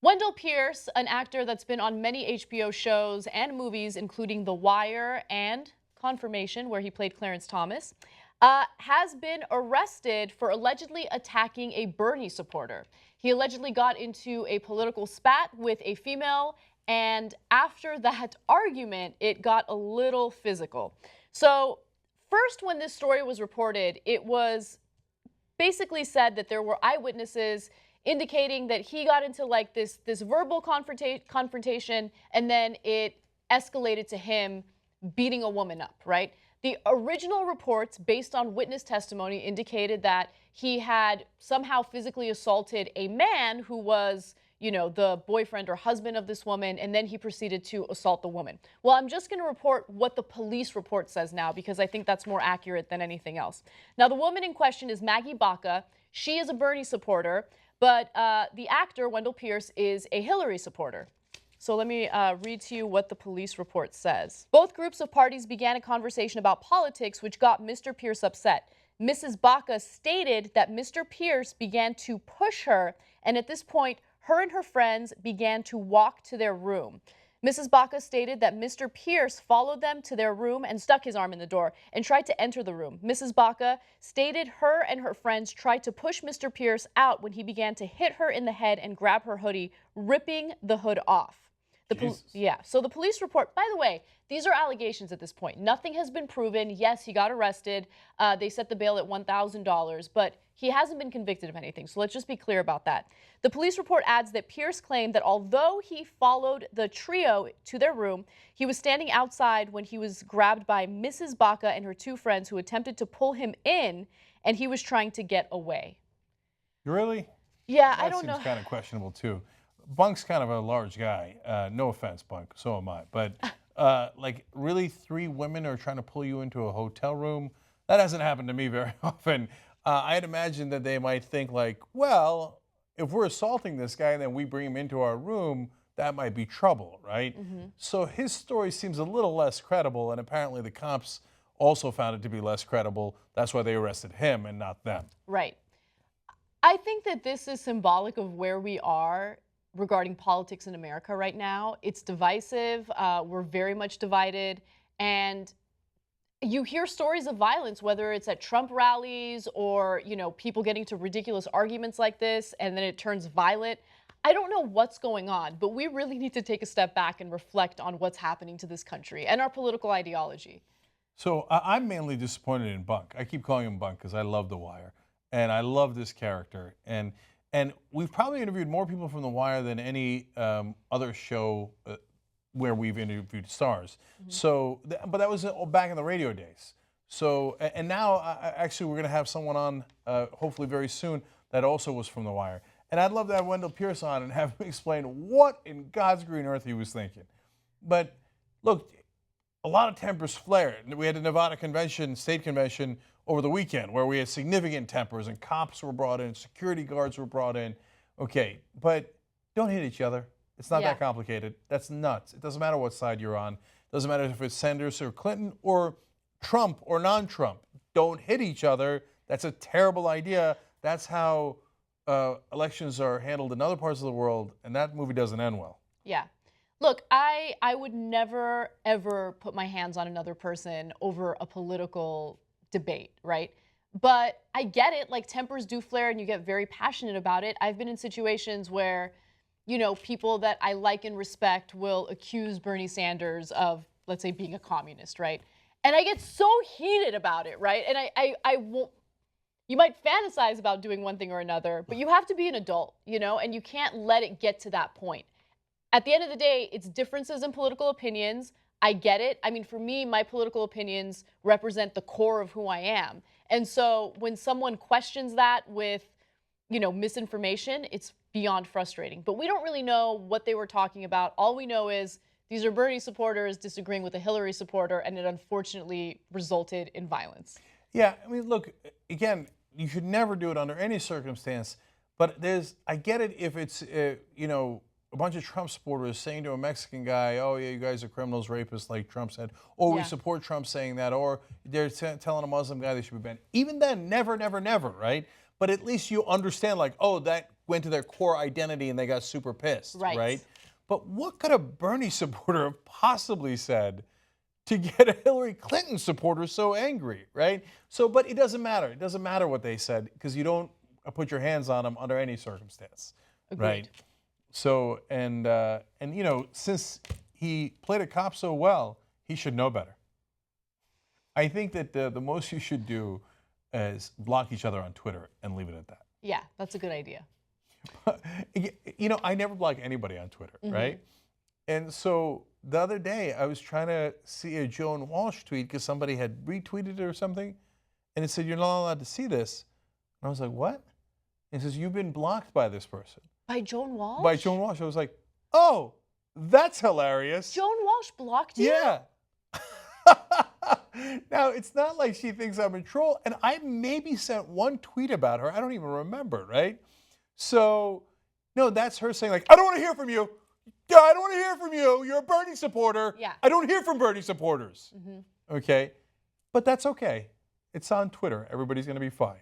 Wendell Pierce, an actor that's been on many HBO shows and movies, including The Wire and Confirmation, where he played Clarence Thomas, has been arrested for allegedly attacking a Bernie supporter. He allegedly got into a political spat with a female, and after that argument, it got a little physical. So, first, when this story was reported, it was basically said that there were eyewitnesses indicating that he got into like this verbal confrontation, and then it escalated to him beating a woman up, right? The original reports, based on witness testimony, indicated that he had somehow physically assaulted a man who was, the boyfriend or husband of this woman, and then he proceeded to assault the woman. Well, I'm just going to report what the police report says now, because I think that's more accurate than anything else. Now, the woman in question is Maggie Baca. She is a Bernie supporter, but the actor, Wendell Pierce, is a Hillary supporter. So let me read to you what the police report says. Both groups of parties began a conversation about politics, which got Mr. Pierce upset. Mrs. Baca stated that Mr. Pierce began to push her, and at this point, her and her friends began to walk to their room. Mrs. Baca stated that Mr. Pierce followed them to their room and stuck his arm in the door and tried to enter the room. Mrs. Baca stated her and her friends tried to push Mr. Pierce out when he began to hit her in the head and grab her hoodie, ripping the hood off. So the police report, by the way, these are allegations at this point. Nothing has been proven. Yes, he got arrested. They set the bail at $1,000, but he hasn't been convicted of anything. So let's just be clear about that. The police report adds that Pierce claimed that although he followed the trio to their room, he was standing outside when he was grabbed by Mrs. Baca and her two friends who attempted to pull him in, and he was trying to get away. Really? Yeah, I don't know. That seems kind of questionable, too. Bunk's kind of a large guy. No offense, Bunk. So am I. But like, really, 3 women are trying to pull you into a hotel room? That hasn't happened to me very often. I'd imagine that they might think like, well, if we're assaulting this guy and then we bring him into our room, that might be trouble, right? Mm-hmm. So his story seems a little less credible, and apparently the cops also found it to be less credible. That's why they arrested him and not them. Right. I think that this is symbolic of where we are regarding politics in America right now. It's divisive. We're very much divided. And you hear stories of violence, whether it's at Trump rallies or, people getting to ridiculous arguments like this, and then it turns violent. I don't know what's going on, but we really need to take a step back and reflect on what's happening to this country and our political ideology. So I'm mainly disappointed in Bunk. I keep calling him Bunk because I love The Wire, and I love this character. And we've probably interviewed more people from The Wire than any other show where we've interviewed stars. Mm-hmm. So, but that was back in the radio days. So, and now actually we're going to have someone on, hopefully very soon, that also was from The Wire. And I'd love to have Wendell Pierce on and have him explain what in God's green earth he was thinking. But look, a lot of tempers flared. We had the Nevada convention, state convention, over the weekend where we had significant tempers and cops were brought in, security guards were brought in. Okay, but don't hit each other. It's not that complicated. That's nuts. It doesn't matter what side you're on. It doesn't matter if it's Sanders or Clinton or Trump or non-Trump. Don't hit each other. That's a terrible idea. That's how elections are handled in other parts of the world, and that movie doesn't end well. Yeah. Look, I would never, ever put my hands on another person over a political debate, right? But I get it, like tempers do flare and you get very passionate about it. I've been in situations where, people that I like and respect will accuse Bernie Sanders of, let's say, being a communist, right? And I get so heated about it, right? And I won't, you might fantasize about doing one thing or another, but you have to be an adult, and you can't let it get to that point. At the end of the day, it's differences in political opinions. I get it. I mean, for me, my political opinions represent the core of who I am. And so when someone questions that with, misinformation, it's beyond frustrating. But we don't really know what they were talking about. All we know is these are Bernie supporters disagreeing with a Hillary supporter, and it unfortunately resulted in violence. Yeah, I mean, look, again, you should never do it under any circumstance. But I get it if it's, a bunch of Trump supporters saying to a Mexican guy, oh, yeah, you guys are criminals, rapists, like Trump said, or we support Trump saying that, or they're telling a Muslim guy they should be banned. Even then, never, never, never, right? But at least you understand, like, oh, that went to their core identity and they got super pissed, Right. right? But what could a Bernie supporter have possibly said to get a Hillary Clinton supporter so angry, right? So, but it doesn't matter. It doesn't matter what they said because you don't put your hands on them under any circumstance, Agreed. right? So, and you know, since he played a cop so well, he should know better. I think that the most you should do is block each other on Twitter and leave it at that. Yeah, that's a good idea. You know, I never block anybody on Twitter, right? And so the other day, I was trying to see a Joan Walsh tweet because somebody had retweeted it or something, and it said, "You're not allowed to see this." And I was like, "What?" And it says, "You've been blocked by this person." By Joan Walsh? By Joan Walsh. I was like, "Oh, that's hilarious." Joan Walsh blocked you? Yeah. Now, it's not like she thinks I'm a troll, and I maybe sent one tweet about her. I don't even remember, right? So, no, that's her saying, like, "I don't want to hear from you. Yeah, I don't want to hear from you. You're a Bernie supporter. Yeah. I don't hear from Bernie supporters." Okay? But that's okay. It's on Twitter. Everybody's going to be fine.